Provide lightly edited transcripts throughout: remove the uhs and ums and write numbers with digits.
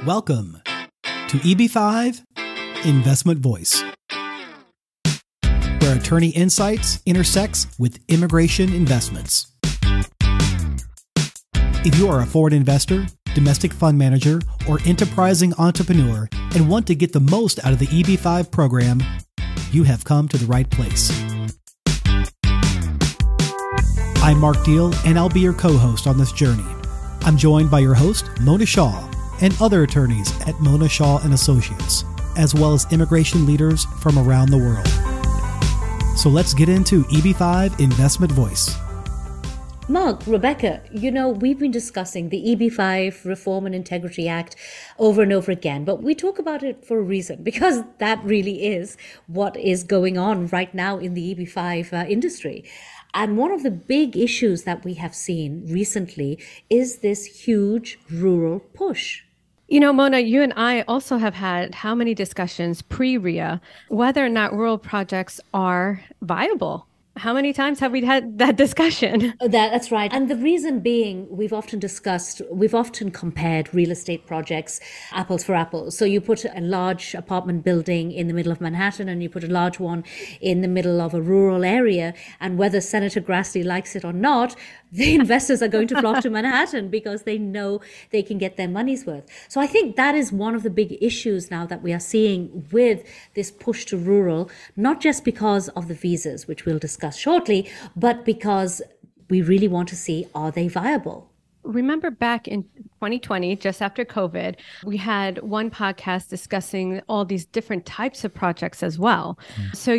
Welcome to EB-5 Investment Voice, where attorney insights intersects with immigration investments. If you are a foreign investor, domestic fund manager, or enterprising entrepreneur and want to get the most out of the EB-5 program, you have come to the right place. I'm Mark Deal, and I'll be your co-host on this journey. I'm joined by your host, Mona Shaw, and other attorneys at Mona Shaw and Associates, as well as immigration leaders from around the world. So let's get into EB-5 Investment Voice. Mark, Rebecca, we've been discussing the EB-5 Reform and Integrity Act over and over again, but we talk about it for a reason, because that really is what is going on right now in the EB-5 industry. And one of the big issues that we have seen recently is this huge rural push. Mona, you and I also have had how many discussions pre-RIA, whether or not rural projects are viable. How many times have we had that discussion? That's right. And the reason being, we've often compared real estate projects apples for apples. So you put a large apartment building in the middle of Manhattan and you put a large one in the middle of a rural area. And whether Senator Grassley likes it or not, the investors are going to flock to Manhattan because they know they can get their money's worth. So I think that is one of the big issues now that we are seeing with this push to rural, not just because of the visas, which we'll discuss shortly, but because we really want to see, are they viable? Remember back in 2020, just after COVID, we had one podcast discussing all these different types of projects as well. So,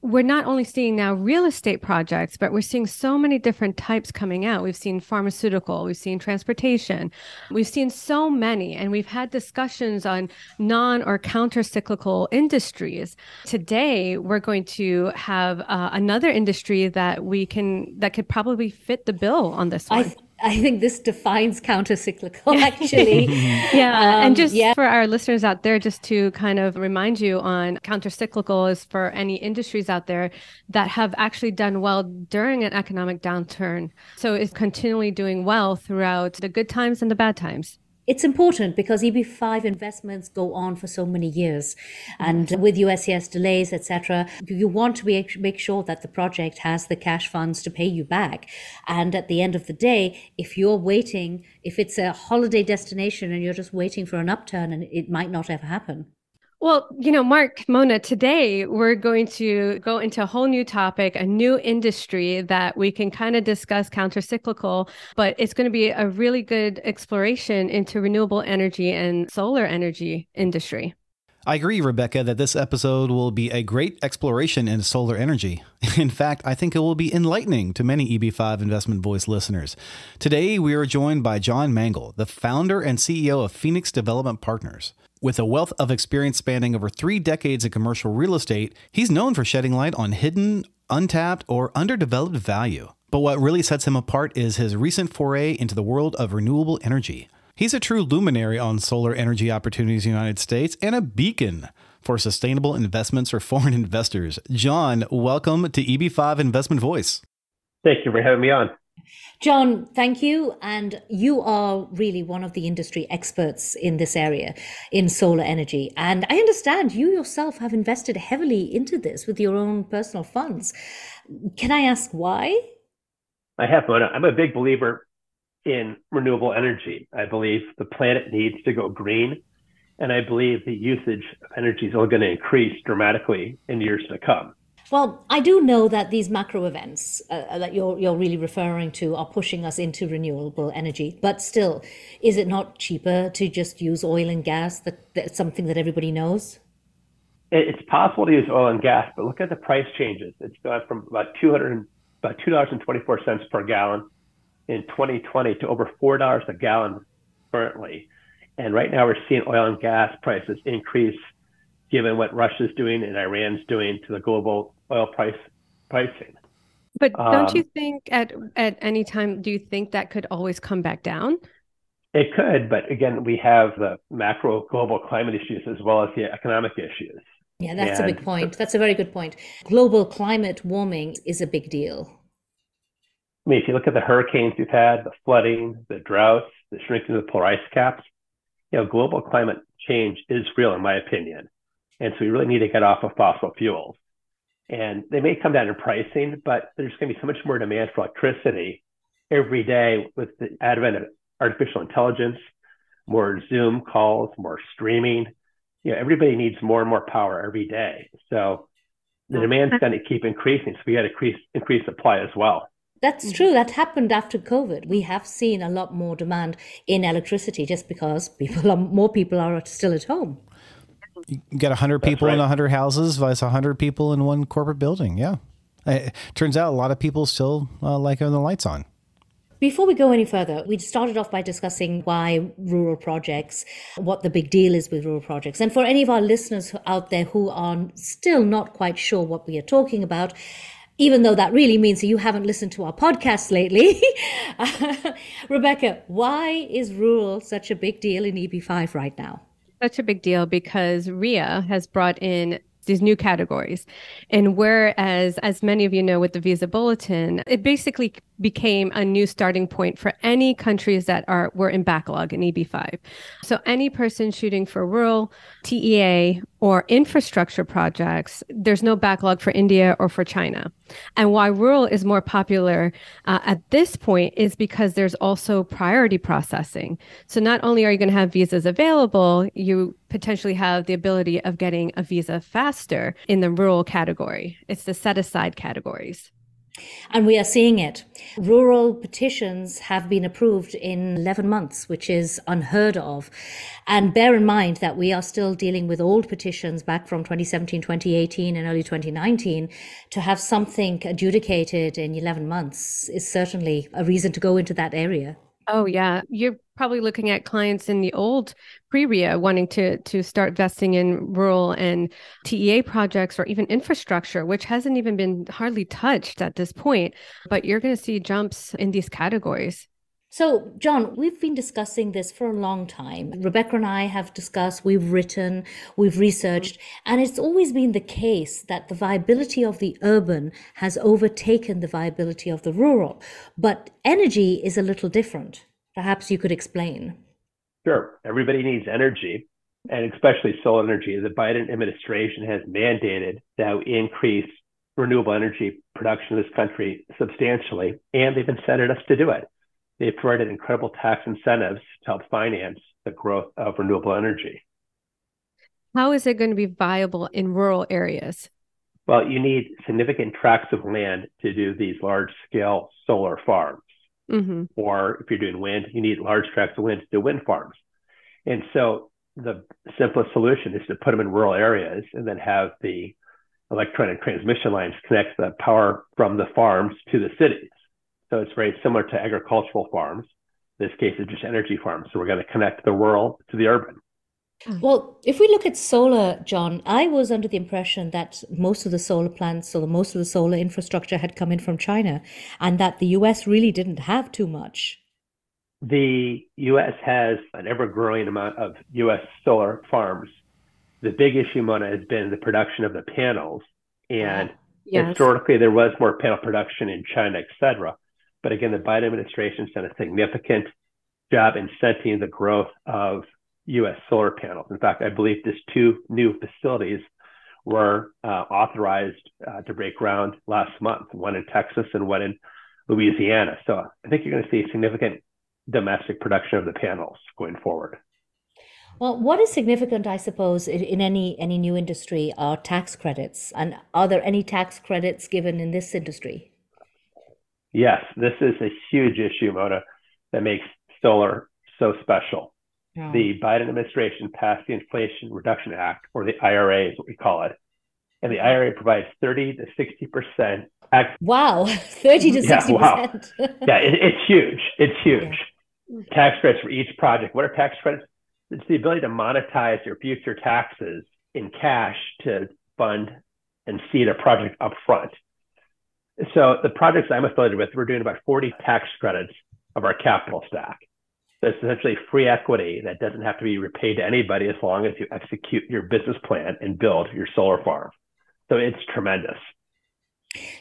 we're not only seeing now real estate projects, but we're seeing so many different types coming out. We've seen pharmaceutical, we've seen transportation, we've seen so many, and we've had discussions on non or counter-cyclical industries. Today, we're going to have another industry that could probably fit the bill on this one. I think this defines counter-cyclical, actually. And for our listeners out there, just to kind of remind you on counter-cyclical is for any industries out there that have actually done well during an economic downturn. So it's continually doing well throughout the good times and the bad times. It's important because EB-5 investments go on for so many years. And with USCIS delays, etc., you want to make sure that the project has the cash funds to pay you back. And at the end of the day, if you're waiting, if it's a holiday destination and you're just waiting for an upturn, and it might not ever happen. Well, Mark, Mona, today we're going to go into a whole new topic, a new industry that we can kind of discuss counter-cyclical, but it's going to be a really good exploration into renewable energy and solar energy industry. I agree, Rebecca, that this episode will be a great exploration into solar energy. In fact, I think it will be enlightening to many EB-5 Investment Voice listeners. Today, we are joined by John Mangel, the founder and CEO of Phoenix Development Partners. With a wealth of experience spanning over 3 decades in commercial real estate, he's known for shedding light on hidden, untapped, or underdeveloped value. But what really sets him apart is his recent foray into the world of renewable energy. He's a true luminary on solar energy opportunities in the United States and a beacon for sustainable investments for foreign investors. John, welcome to EB-5 Investment Voice. Thank you for having me on. John, thank you. And you are really one of the industry experts in this area, in solar energy. And I understand you yourself have invested heavily into this with your own personal funds. Can I ask why? I have, Mona. I'm a big believer in renewable energy. I believe the planet needs to go green. And I believe the usage of energy is only going to increase dramatically in years to come. Well, I do know that these macro events that you're really referring to are pushing us into renewable energy. But still, is it not cheaper to just use oil and gas? That's something that everybody knows. It's possible to use oil and gas, but look at the price changes. It's gone from about $2.24 per gallon in 2020 to over $4 a gallon currently. And right now we're seeing oil and gas prices increase given what Russia's doing and Iran's doing to the global oil pricing. But don't you think at any time, do you think that could always come back down? It could, but again, we have the macro global climate issues as well as the economic issues. Yeah, that's a big point. That's a very good point. Global climate warming is a big deal. I mean, if you look at the hurricanes we've had, the flooding, the droughts, the shrinking of the polar ice caps, global climate change is real, in my opinion. And so we really need to get off of fossil fuels. And they may come down in pricing, but there's going to be so much more demand for electricity every day with the advent of artificial intelligence, more Zoom calls, more streaming. Everybody needs more and more power every day. So the demand's going to keep increasing. So we got to increase supply as well. That's true. That happened after COVID. We have seen a lot more demand in electricity just because more people are still at home. You get 100 people in 100 houses versus 100 people in one corporate building. Yeah. It turns out a lot of people still like having the lights on. Before we go any further, we started off by discussing why rural projects, what the big deal is with rural projects. And for any of our listeners out there who are still not quite sure what we are talking about, even though that really means that you haven't listened to our podcast lately, Rebecca, why is rural such a big deal in EB-5 right now? Such a big deal because RIA has brought in these new categories. And whereas, as many of you know, with the Visa Bulletin, it basically became a new starting point for any countries that were in backlog in EB-5. So any person shooting for rural, TEA, or infrastructure projects, there's no backlog for India or for China. And why rural is more popular at this point is because there's also priority processing. So not only are you going to have visas available, you potentially have the ability of getting a visa faster in the rural category. It's the set-aside categories. And we are seeing it. Rural petitions have been approved in 11 months, which is unheard of. And bear in mind that we are still dealing with old petitions back from 2017, 2018, and early 2019. To have something adjudicated in 11 months is certainly a reason to go into that area. Oh, yeah. You're probably looking at clients in the old pre-RIA wanting to start investing in rural and TEA projects or even infrastructure, which hasn't even been hardly touched at this point. But you're going to see jumps in these categories. So, John, we've been discussing this for a long time. Rebecca and I have discussed, we've written, we've researched, and it's always been the case that the viability of the urban has overtaken the viability of the rural. But energy is a little different. Perhaps you could explain. Sure. Everybody needs energy, and especially solar energy. The Biden administration has mandated to increase renewable energy production in this country substantially, and they've incented us to do it. They've provided incredible tax incentives to help finance the growth of renewable energy. How is it going to be viable in rural areas? Well, you need significant tracts of land to do these large-scale solar farms. Mm-hmm. Or if you're doing wind, you need large tracts of land to do wind farms. And so the simplest solution is to put them in rural areas and then have the electronic transmission lines connect the power from the farms to the cities. So it's very similar to agricultural farms. In this case, it's just energy farms. So we're going to connect the rural to the urban. Well, if we look at solar, John, I was under the impression that most of the solar plants or most of the solar infrastructure had come in from China and that the US really didn't have too much. The US has an ever-growing amount of US solar farms. The big issue, Mona, has been the production of the panels. And historically, there was more panel production in China, et cetera. But again, the Biden administration has done a significant job incenting the growth of U.S. solar panels. In fact, I believe just 2 new facilities were authorized to break ground last month, one in Texas and one in Louisiana. So I think you're going to see significant domestic production of the panels going forward. Well, what is significant, I suppose, in any new industry are tax credits. And are there any tax credits given in this industry? Yes, this is a huge issue, Mona, that makes solar so special. Yeah. The Biden administration passed the Inflation Reduction Act, or the IRA is what we call it. And the IRA provides 30 to 60%. Wow, 30 to 60%. Wow. Yeah, it's huge. It's huge. Yeah. Tax credits for each project. What are tax credits? It's the ability to monetize your future taxes in cash to fund and seed a project up front. So the projects I'm affiliated with, we're doing about 40 tax credits of our capital stack. So it's essentially free equity that doesn't have to be repaid to anybody as long as you execute your business plan and build your solar farm. So it's tremendous.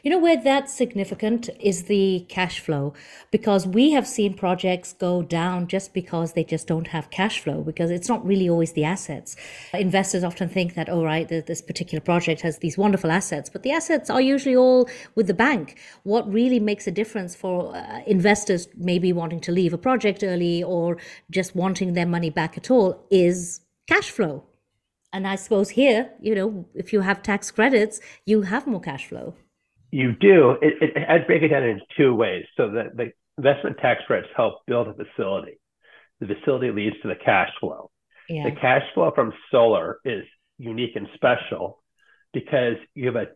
You know where that's significant is the cash flow, because we have seen projects go down just because they just don't have cash flow, because it's not really always the assets. Investors often think that, oh, right, this particular project has these wonderful assets, but the assets are usually all with the bank. What really makes a difference for investors maybe wanting to leave a project early or just wanting their money back at all is cash flow. And I suppose here, if you have tax credits, you have more cash flow. You do. I'd break it down in two ways. So that the investment tax credits help build a facility. The facility leads to the cash flow. Yeah. The cash flow from solar is unique and special because you have a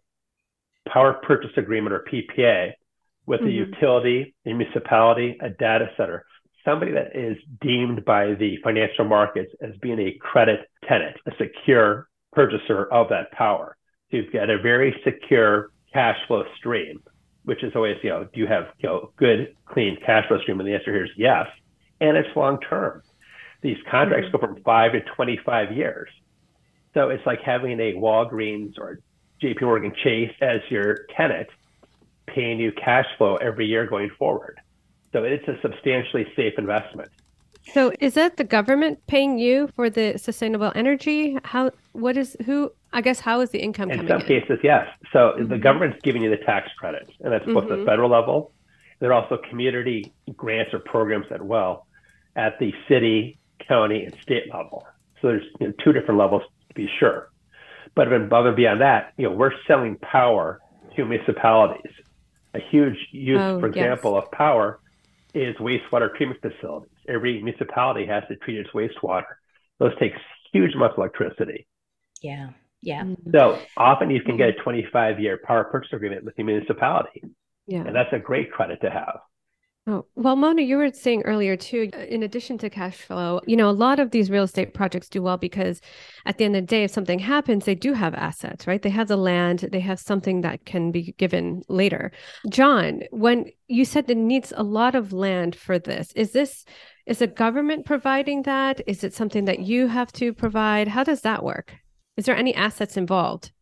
power purchase agreement or PPA with a utility, a municipality, a data center, somebody that is deemed by the financial markets as being a credit tenant, a secure purchaser of that power. So you've got a very secure cash flow stream, which is always, do you have, good, clean cash flow stream? And the answer here is yes. And it's long term. These contracts go from 5 to 25 years. So it's like having a Walgreens or JP Morgan Chase as your tenant paying you cash flow every year going forward. So it's a substantially safe investment. So is that the government paying you for the sustainable energy? How is the income coming in? In some cases, yes. So the government's giving you the tax credits, and that's both the federal level. There are also community grants or programs as well at the city, county, and state level. So there's two different levels to be sure. But above and beyond that, we're selling power to municipalities. A huge use, for example, of power is wastewater treatment facilities. Every municipality has to treat its wastewater. Those take huge amounts of electricity. Yeah, yeah. So often you can get a 25-year power purchase agreement with the municipality. Yeah. And that's a great credit to have. Oh, well, Mona, you were saying earlier too, in addition to cash flow, a lot of these real estate projects do well because at the end of the day, if something happens, they do have assets, right? They have the land, they have something that can be given later. John, when you said it needs a lot of land for this, is the government providing that? Is it something that you have to provide? How does that work? Is there any assets involved?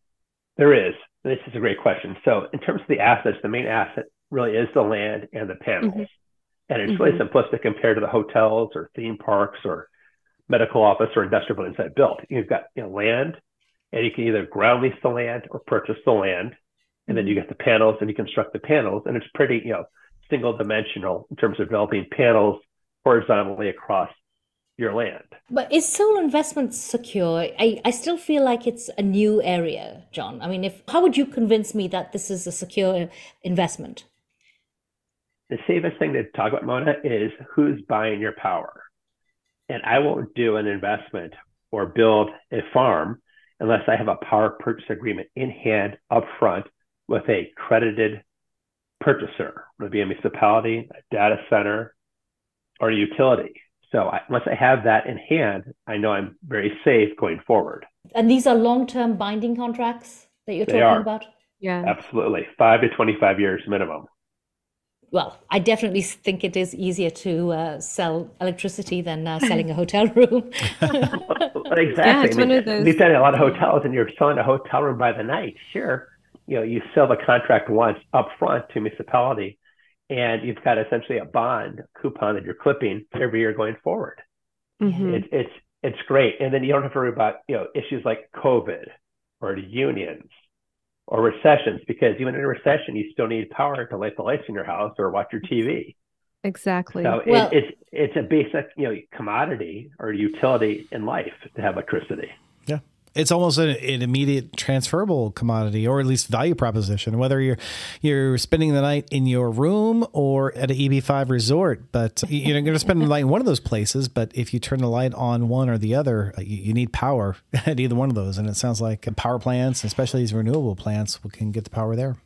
There is. This is a great question. So in terms of the assets, the main asset really is the land and the panels. And it's really simplistic compared to the hotels or theme parks or medical office or industrial buildings that built. You've got land, and you can either ground lease the land or purchase the land. And then you get the panels and you construct the panels. And it's pretty, single dimensional in terms of developing panels horizontally across your land. But is solar investment secure? I still feel like it's a new area, John. I mean, how would you convince me that this is a secure investment? The safest thing to talk about, Mona, is who's buying your power. And I won't do an investment or build a farm unless I have a power purchase agreement in hand up front with a credited purchaser, whether it be a municipality, a data center, or a utility. So once I have that in hand, I know I'm very safe going forward. And these are long-term binding contracts that you're talking about? Yeah, absolutely. 5 to 25 years minimum. Well, I definitely think it is easier to sell electricity than selling a hotel room. Well, exactly. Yeah, we've done a lot of hotels, and you're selling a hotel room by the night. Sure, you sell the contract once up front to municipality, and you've got essentially a bond coupon that you're clipping every year going forward. It's great, and then you don't have to worry about issues like COVID or the unions or recessions, because even in a recession, you still need power to light the lights in your house or watch your TV. Exactly. So it's a basic commodity or utility in life to have electricity. Yeah. It's almost an immediate transferable commodity, or at least value proposition, whether you're spending the night in your room or at an EB-5 resort. But you're going to spend the night in one of those places. But if you turn the light on one or the other, you need power at either one of those. And it sounds like power plants, especially these renewable plants, can get the power there.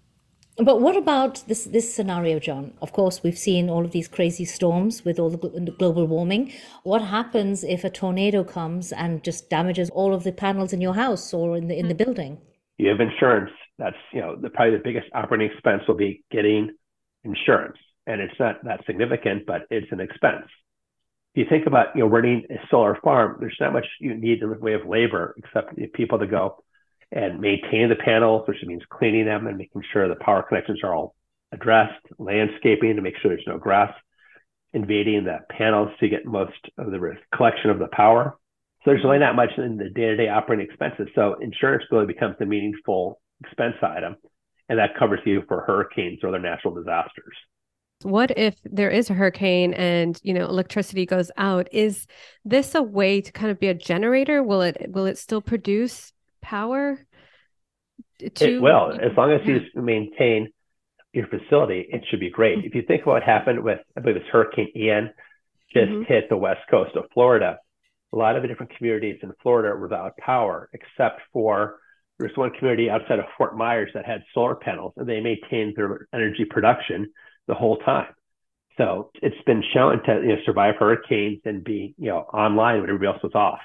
But what about this scenario, John? Of course, we've seen all of these crazy storms with all the global warming. What happens if a tornado comes and just damages all of the panels in your house or in the building? You have insurance. That's probably the biggest operating expense will be getting insurance, and it's not that significant, but it's an expense. If you think about running a solar farm, there's not much you need in the way of labor except people to go and maintaining the panels, which means cleaning them and making sure the power connections are all addressed, landscaping to make sure there's no grass invading the panels to get most of the collection of the power. So there's really not much in the day-to-day operating expenses. So insurance really becomes the meaningful expense item, and that covers you for hurricanes or other natural disasters. What if there is a hurricane and, electricity goes out? Is this a way to kind of be a generator? Will it still produce power? It will, as long as you maintain your facility, it should be great. If you think about what happened with, I believe it's Hurricane Ian, just hit the west coast of Florida. A lot of the different communities in Florida were without power, except for there's one community outside of Fort Myers that had solar panels, and they maintained their energy production the whole time. So it's been shown to survive hurricanes and be online when everybody else was off.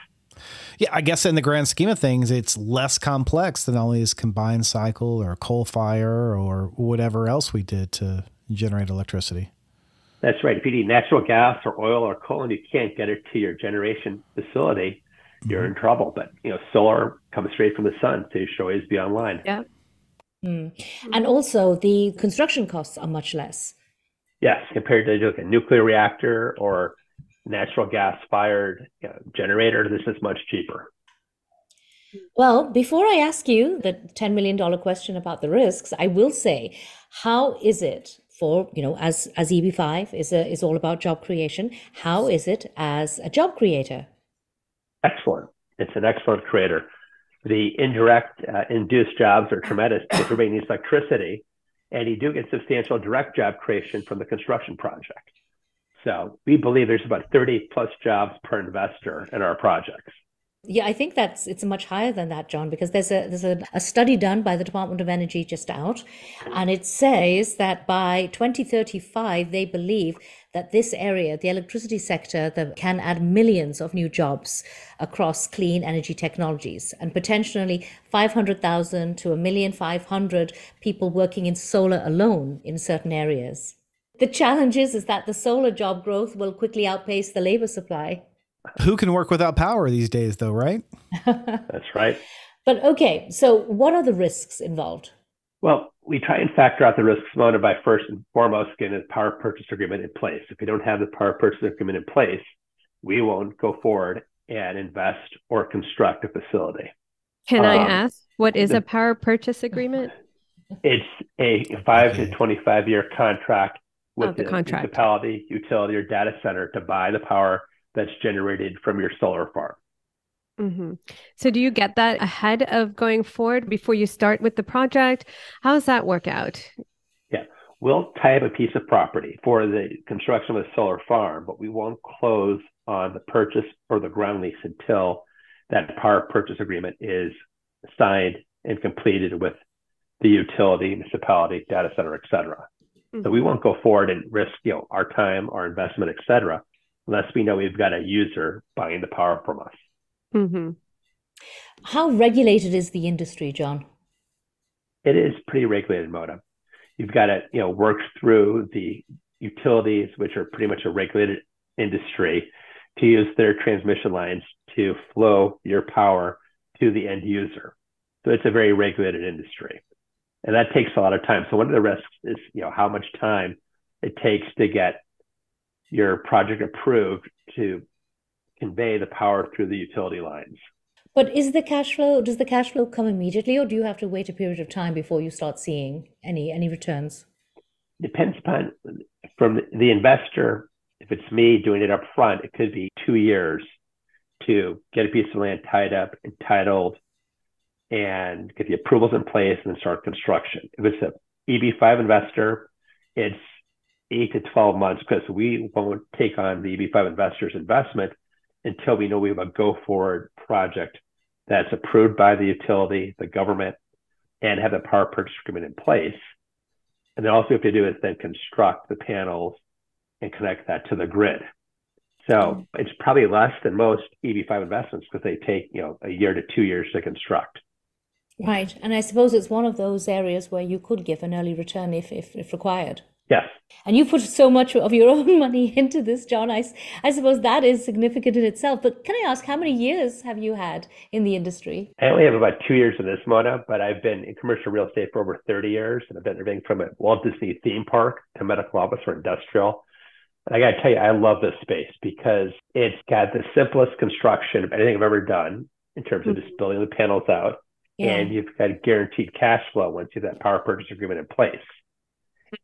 Yeah, I guess in the grand scheme of things, it's less complex than all these combined cycle or coal fire or whatever else we did to generate electricity. That's right. If you need natural gas or oil or coal and you can't get it to your generation facility, you're in trouble. But solar comes straight from the sun, so you should always be online. Yeah. And also the construction costs are much less. Yes, compared to a nuclear reactor or natural gas fired generator, this is much cheaper. Well, before I ask you the $10 million question about the risks, I will say, how is it for, as EB-5 is all about job creation, how is it as a job creator? Excellent. It's an excellent creator. The indirect induced jobs are tremendous because everybody needs electricity, and you do get substantial direct job creation from the construction project. So we believe there's about 30 plus jobs per investor in our projects. Yeah, I think it's much higher than that, John, because there's a study done by the Department of Energy just out, and it says that by 2035, they believe that this area, the electricity sector, that can add millions of new jobs across clean energy technologies, and potentially 500,000 to 1,500,000 people working in solar alone in certain areas. The challenge is that the solar job growth will quickly outpace the labor supply. Who can work without power these days, though, right? That's right. But okay, so what are the risks involved? Well, we try and factor out the risks mounted by first and foremost getting a power purchase agreement in place. If we don't have the power purchase agreement in place, we won't go forward and invest or construct a facility. Can I ask, what is a power purchase agreement? It's a 5 to 25-year contract with the municipality, utility, or data center to buy the power that's generated from your solar farm. Mm-hmm. So do you get that ahead of going forward before you start with the project? How does that work out? Yeah, we'll tie up a piece of property for the construction of a solar farm, but we won't close on the purchase or the ground lease until that power purchase agreement is signed and completed with the utility, municipality, data center, et cetera. Mm-hmm. So we won't go forward and risk our time, our investment, et cetera, unless we know we've got a user buying the power from us. Mm-hmm. How regulated is the industry, John? It is pretty regulated, Mona. You've got to, work through the utilities, which are pretty much a regulated industry, to use their transmission lines to flow your power to the end user. So it's a very regulated industry. And that takes a lot of time. So one of the risks is, how much time it takes to get your project approved to convey the power through the utility lines. But does the cash flow come immediately, or do you have to wait a period of time before you start seeing any returns? Depends upon from the investor. If it's me doing it up front, it could be 2 years to get a piece of land tied up, entitled, and get the approvals in place and then start construction. If it's an EB-5 investor, it's 8 to 12 months, because we won't take on the EB-5 investor's investment until we know we have a go-forward project that's approved by the utility, the government, and have the power purchase agreement in place. And then all we have to do is then construct the panels and connect that to the grid. So it's probably less than most EB-5 investments, because they take a year to 2 years to construct. Right. And I suppose it's one of those areas where you could give an early return if required. Yes. And you put so much of your own money into this, John. I suppose that is significant in itself. But can I ask, how many years have you had in the industry? I only have about 2 years in this, Mona, but I've been in commercial real estate for over 30 years. And I've been everything from a Walt Disney theme park to medical office or industrial. And I got to tell you, I love this space because it's got the simplest construction of anything I've ever done in terms of just building the panels out. Yeah. And you've got guaranteed cash flow once you have that power purchase agreement in place.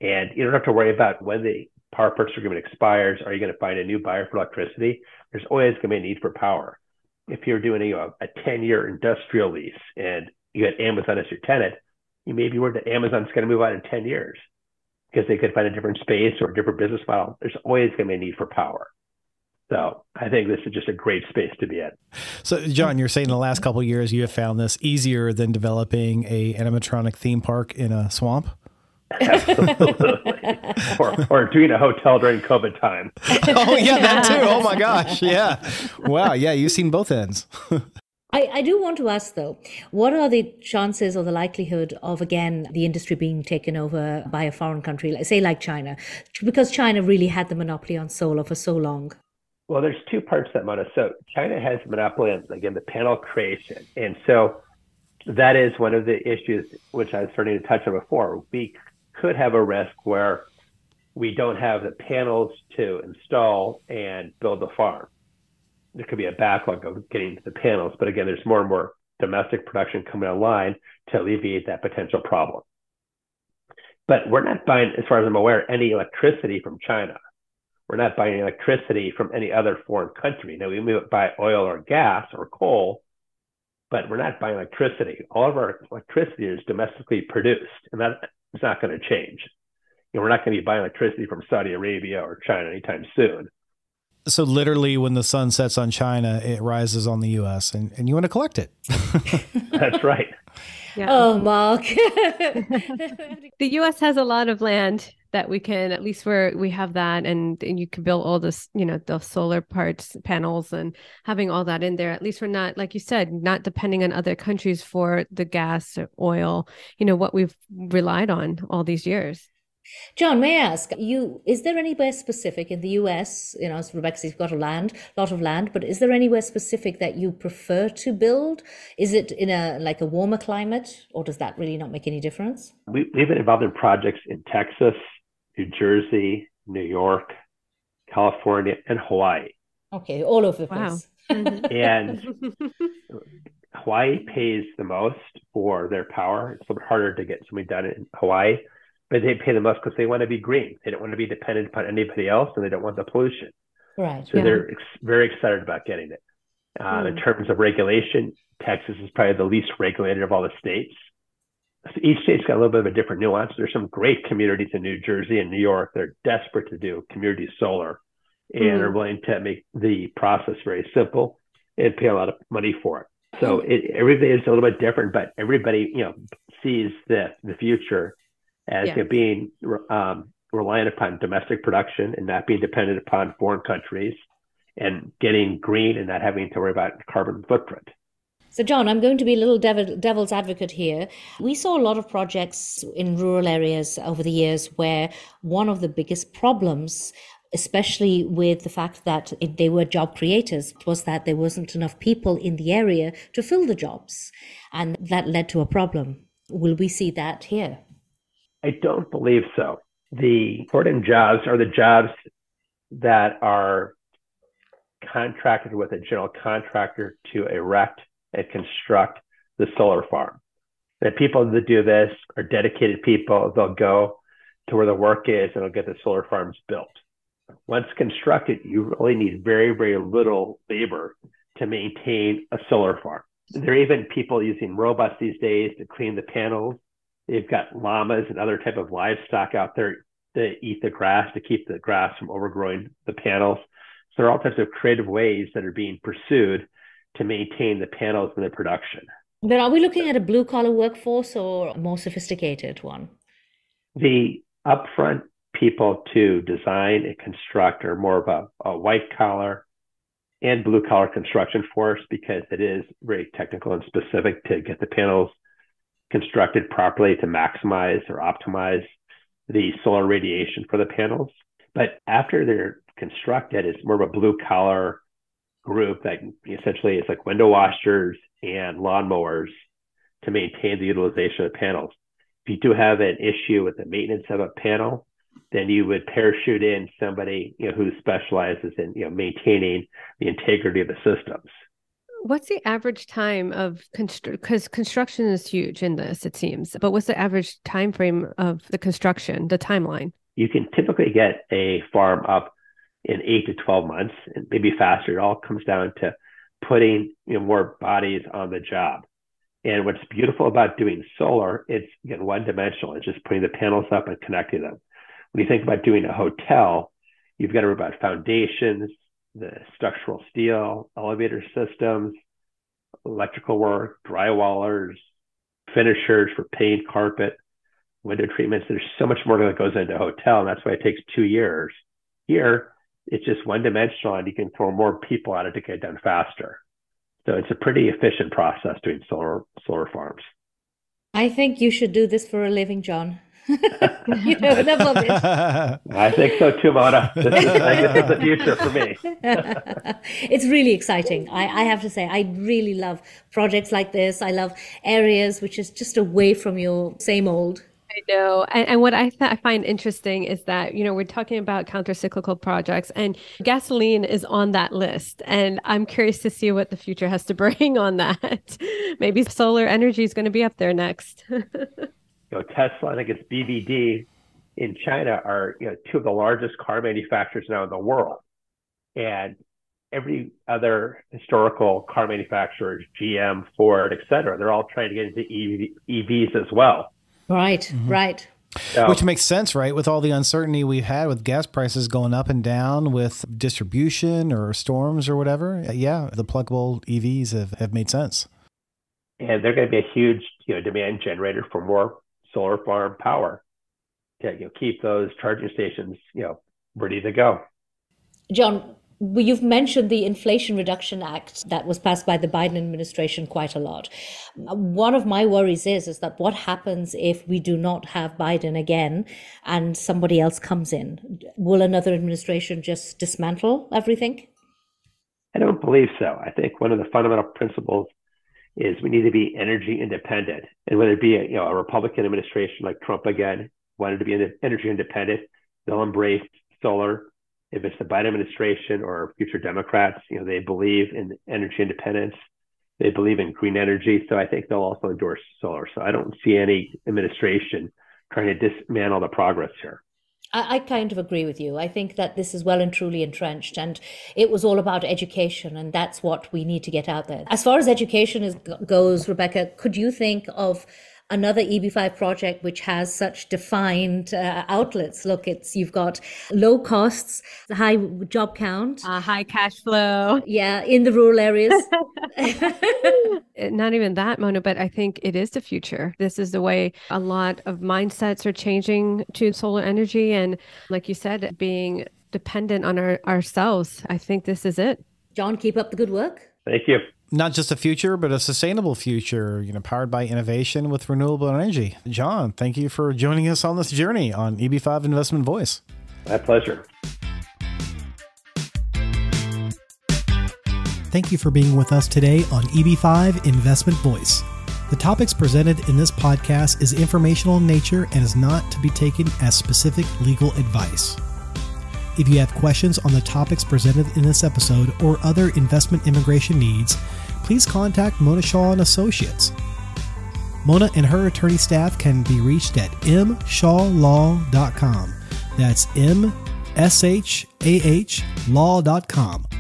And you don't have to worry about when the power purchase agreement expires. Are you going to find a new buyer for electricity? There's always going to be a need for power. If you're doing a 10-year industrial lease and you got Amazon as your tenant, you may be worried that Amazon's going to move out in 10 years because they could find a different space or a different business model. There's always going to be a need for power. So I think this is just a great space to be in. So, John, you're saying in the last couple of years you have found this easier than developing a animatronic theme park in a swamp? Absolutely. or doing a hotel during COVID time. Oh, yeah, that too. Oh, my gosh. Yeah. Wow. Yeah, you've seen both ends. I do want to ask, though, what are the chances or the likelihood of, again, the industry being taken over by a foreign country, say like China, because China really had the monopoly on solar for so long? Well, there's two parts to that, Mona. So China has a monopoly on, again, the panel creation. And so that is one of the issues which I was starting to touch on before. We could have a risk where we don't have the panels to install and build the farm. There could be a backlog of getting the panels, but again, there's more and more domestic production coming online to alleviate that potential problem. But we're not buying, as far as I'm aware, any electricity from China. We're not buying electricity from any other foreign country. Now, we may buy oil or gas or coal, but we're not buying electricity. All of our electricity is domestically produced, and that is not going to change. We're not going to be buying electricity from Saudi Arabia or China anytime soon. So literally when the sun sets on China, it rises on the U.S. and you want to collect it. That's right. Yeah. Oh, Mark. The U.S. has a lot of land that we can, at least where we have that, and you can build all this, the solar parts, panels, and having all that in there. At least we're not, like you said, not depending on other countries for the gas or oil, what we've relied on all these years. John, may I ask you, is there anywhere specific in the US, as Rebecca says, you've got a lot of land, but is there anywhere specific that you prefer to build? Is it in a warmer climate, or does that really not make any difference? We've been involved in projects in Texas, New Jersey, New York, California, and Hawaii. Okay, all over the place. And Hawaii pays the most for their power. It's a little bit harder to get something done in Hawaii. But they pay the most because they want to be green. They don't want to be dependent upon anybody else, and they don't want the pollution. Right. So they're very excited about getting it. In terms of regulation, Texas is probably the least regulated of all the states. So each state's got a little bit of a different nuance. There's some great communities in New Jersey and New York. They're desperate to do community solar and are willing to make the process very simple and pay a lot of money for it. So everybody is a little bit different, but everybody sees the future as being reliant upon domestic production and not being dependent upon foreign countries, and getting green and not having to worry about carbon footprint. So, John, I'm going to be a little devil's advocate here. We saw a lot of projects in rural areas over the years where one of the biggest problems, especially with the fact that they were job creators, was that there wasn't enough people in the area to fill the jobs. And that led to a problem. Will we see that here? I don't believe so. The important jobs are the jobs that are contracted with a general contractor to erect and construct the solar farm. The people that do this are dedicated people. They'll go to where the work is and they'll get the solar farms built. Once constructed, you really need very, very little labor to maintain a solar farm. There are even people using robots these days to clean the panels. They've got llamas and other type of livestock out there to eat the grass, to keep the grass from overgrowing the panels. So there are all types of creative ways that are being pursued to maintain the panels and the production. But are we looking at a blue-collar workforce or a more sophisticated one? The upfront people to design and construct are more of a white-collar and blue-collar construction force, because it is very technical and specific to get the panels constructed properly to maximize or optimize the solar radiation for the panels. But after they're constructed, it's more of a blue collar group that essentially is like window washers and lawnmowers to maintain the utilization of the panels. If you do have an issue with the maintenance of a panel, then you would parachute in somebody who specializes in maintaining the integrity of the systems. What's the average time of because construction is huge in this, it seems, but what's the average time frame of the construction, the timeline? You can typically get a farm up in 8 to 12 months, and maybe faster. It all comes down to putting more bodies on the job. And what's beautiful about doing solar, it's again one-dimensional. It's just putting the panels up and connecting them. When you think about doing a hotel, you've got to worry about foundations, the structural steel, elevator systems, electrical work, drywallers, finishers for paint, carpet, window treatments. There's so much more that goes into a hotel, and that's why it takes 2 years. Here, it's just one-dimensional, and you can throw more people at it to get it done faster. So it's a pretty efficient process doing solar farms. I think you should do this for a living, John. Enough of it. I think so too, Mona. This is the future for me. It's really exciting. I have to say, I really love projects like this. I love areas which is just away from your same old. I know. And what I find interesting is that, we're talking about counter-cyclical projects, and gasoline is on that list. And I'm curious to see what the future has to bring on that. Maybe solar energy is going to be up there next. Tesla, I think it's BVD in China are two of the largest car manufacturers now in the world. And every other historical car manufacturer, GM, Ford, et cetera, they're all trying to get into EVs as well. Right, mm-hmm. Right. So, which makes sense, right? With all the uncertainty we've had with gas prices going up and down with distribution or storms or whatever. Yeah, the pluggable EVs have made sense. And they're going to be a huge demand generator for more solar farm power to keep those charging stations ready to go. John, you've mentioned the Inflation Reduction Act that was passed by the Biden administration quite a lot. One of my worries is that what happens if we do not have Biden again and somebody else comes in? Will another administration just dismantle everything? I don't believe so. I think one of the fundamental principles is we need to be energy independent. And whether it be a Republican administration like Trump again wanted to be energy independent, they'll embrace solar. If it's the Biden administration or future Democrats, they believe in energy independence. They believe in green energy. So I think they'll also endorse solar. So I don't see any administration trying to dismantle the progress here. I kind of agree with you. I think that this is well and truly entrenched, and it was all about education, and that's what we need to get out there. As far as education goes, Rebecca, could you think of another EB-5 project which has such defined outlets? Look, you've got low costs, high job count, high cash flow. Yeah, in the rural areas. Not even that, Mona, but I think it is the future. This is the way a lot of mindsets are changing to solar energy. And like you said, being dependent on ourselves. I think this is it. John, keep up the good work. Thank you. Not just a future, but a sustainable future, powered by innovation with renewable energy. John, thank you for joining us on this journey on EB-5 Investment Voice. My pleasure. Thank you for being with us today on EB-5 Investment Voice. The topics presented in this podcast is informational in nature and is not to be taken as specific legal advice. If you have questions on the topics presented in this episode or other investment immigration needs, please contact Mona Shaw & Associates. Mona and her attorney staff can be reached at mshawlaw.com. That's mshawlaw.com.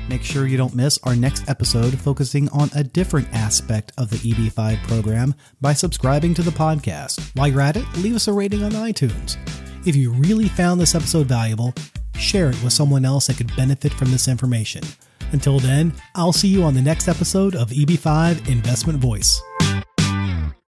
Make sure you don't miss our next episode focusing on a different aspect of the EB-5 program by subscribing to the podcast. While you're at it, leave us a rating on iTunes. If you really found this episode valuable, share it with someone else that could benefit from this information. Until then, I'll see you on the next episode of EB-5 Investment Voice.